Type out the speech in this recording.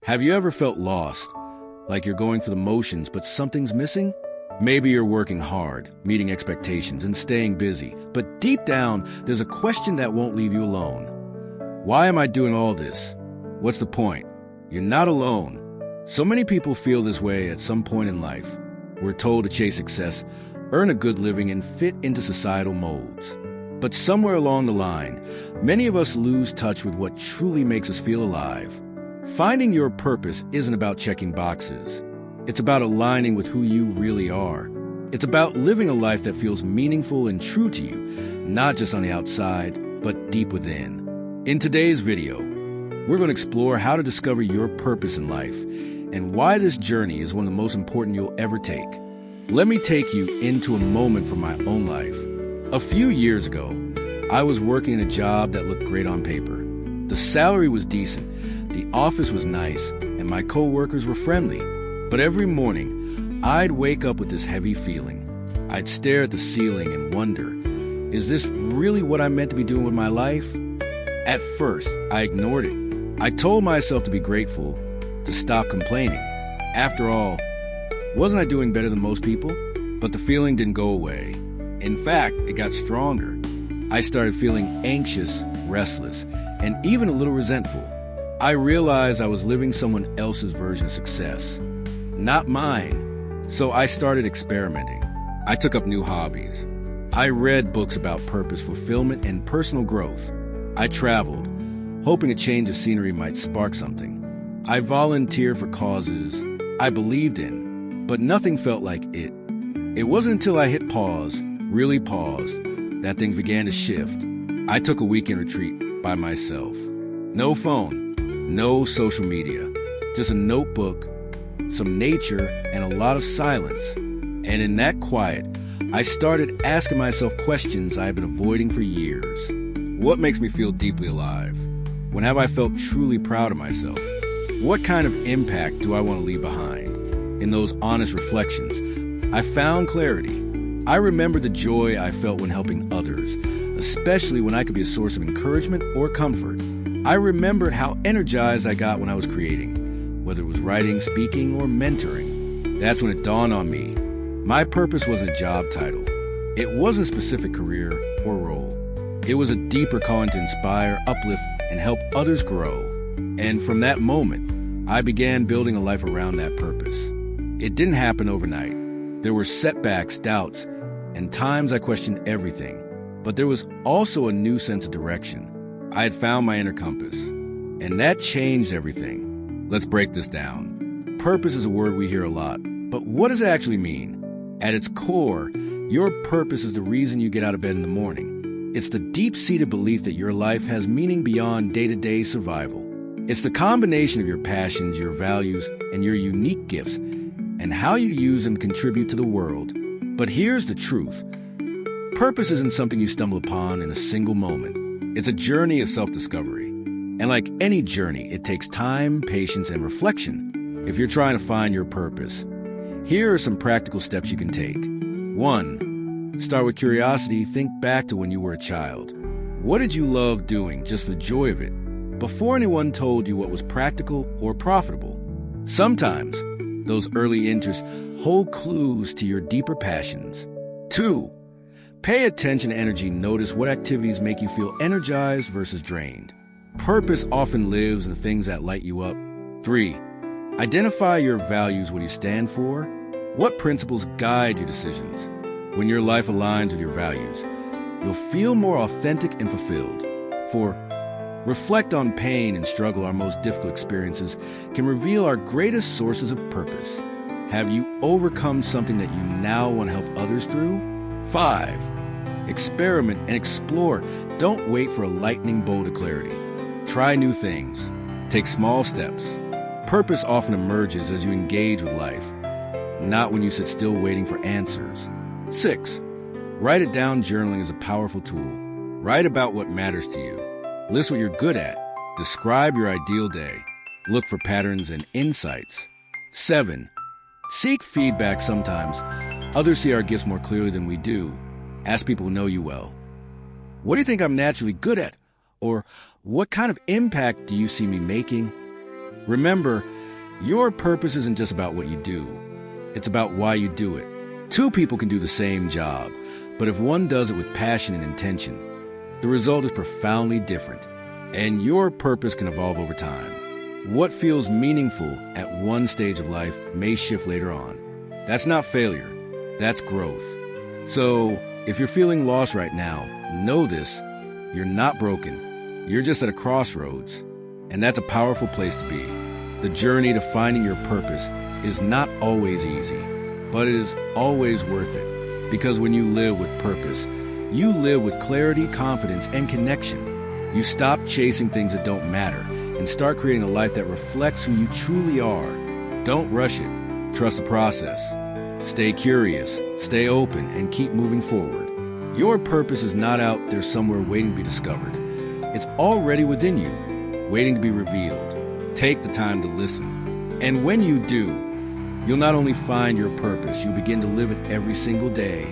Have you ever felt lost, like you're going through the motions but something's missing? Maybe you're working hard, meeting expectations, and staying busy, but deep down, there's a question that won't leave you alone. Why am I doing all this? What's the point? You're not alone. So many people feel this way at some point in life. We're told to chase success, earn a good living, and fit into societal molds. But somewhere along the line, many of us lose touch with what truly makes us feel alive. Finding your purpose isn't about checking boxes. It's about aligning with who you really are. It's about living a life that feels meaningful and true to you, not just on the outside, but deep within. In today's video, we're going to explore how to discover your purpose in life and why this journey is one of the most important you'll ever take. Let me take you into a moment from my own life. A few years ago, I was working in a job that looked great on paper. The salary was decent, the office was nice, and my co-workers were friendly. But every morning, I'd wake up with this heavy feeling. I'd stare at the ceiling and wonder, is this really what I'm meant to be doing with my life? At first, I ignored it. I told myself to be grateful, to stop complaining. After all, wasn't I doing better than most people? But the feeling didn't go away. In fact, it got stronger. I started feeling anxious, restless, and even a little resentful. I realized I was living someone else's version of success, not mine. So I started experimenting. I took up new hobbies. I read books about purpose, fulfillment, and personal growth. I traveled, hoping a change of scenery might spark something. I volunteered for causes I believed in, but nothing felt like it. It wasn't until I hit pause, really paused, that things began to shift. I took a weekend retreat by myself. No phone, no social media, just a notebook, some nature, and a lot of silence. And in that quiet, I started asking myself questions I had been avoiding for years. What makes me feel deeply alive? When have I felt truly proud of myself? What kind of impact do I want to leave behind? In those honest reflections, I found clarity. I remembered the joy I felt when helping others, especially when I could be a source of encouragement or comfort. I remembered how energized I got when I was creating, whether it was writing, speaking, or mentoring. That's when it dawned on me. My purpose wasn't a job title. It wasn't a specific career or role. It was a deeper calling to inspire, uplift, and help others grow. And from that moment, I began building a life around that purpose. It didn't happen overnight. There were setbacks, doubts, and times I questioned everything. But there was also a new sense of direction. I had found my inner compass, and that changed everything. Let's break this down. Purpose is a word we hear a lot, but what does it actually mean? At its core, your purpose is the reason you get out of bed in the morning. It's the deep-seated belief that your life has meaning beyond day-to-day survival. It's the combination of your passions, your values, and your unique gifts, and how you use them to contribute to the world. But here's the truth. Purpose isn't something you stumble upon in a single moment. It's a journey of self-discovery. And like any journey, it takes time, patience, and reflection. If you're trying to find your purpose, here are some practical steps you can take. 1. Start with curiosity. Think back to when you were a child. What did you love doing just for the joy of it, before anyone told you what was practical or profitable? Sometimes, those early interests hold clues to your deeper passions. 2. Pay attention to energy. Notice what activities make you feel energized versus drained. Purpose often lives in the things that light you up. 3. Identify your values, what you stand for. What principles guide your decisions? When your life aligns with your values, you'll feel more authentic and fulfilled. 4. Reflect on pain and struggle. Our most difficult experiences can reveal our greatest sources of purpose. Have you overcome something that you now want to help others through? 5. Experiment and explore. Don't wait for a lightning bolt of clarity. Try new things. Take small steps. Purpose often emerges as you engage with life, not when you sit still waiting for answers. 6. Write it down. Journaling is a powerful tool. Write about what matters to you. List what you're good at. Describe your ideal day. Look for patterns and insights. 7. Seek feedback. Sometimes others see our gifts more clearly than we do. Ask people who know you well. What do you think I'm naturally good at? Or what kind of impact do you see me making? Remember, your purpose isn't just about what you do. It's about why you do it. Two people can do the same job, but if one does it with passion and intention, the result is profoundly different, and your purpose can evolve over time. What feels meaningful at one stage of life may shift later on. That's not failure, that's growth. So, if you're feeling lost right now, know this: you're not broken. You're just at a crossroads, and that's a powerful place to be. The journey to finding your purpose is not always easy, but it is always worth it. Because when you live with purpose, you live with clarity, confidence, and connection. You stop chasing things that don't matter and start creating a life that reflects who you truly are. Don't rush it. Trust the process. Stay curious, stay open, and keep moving forward. Your purpose is not out there somewhere waiting to be discovered. It's already within you, waiting to be revealed. Take the time to listen. And when you do, you'll not only find your purpose, you'll begin to live it every single day.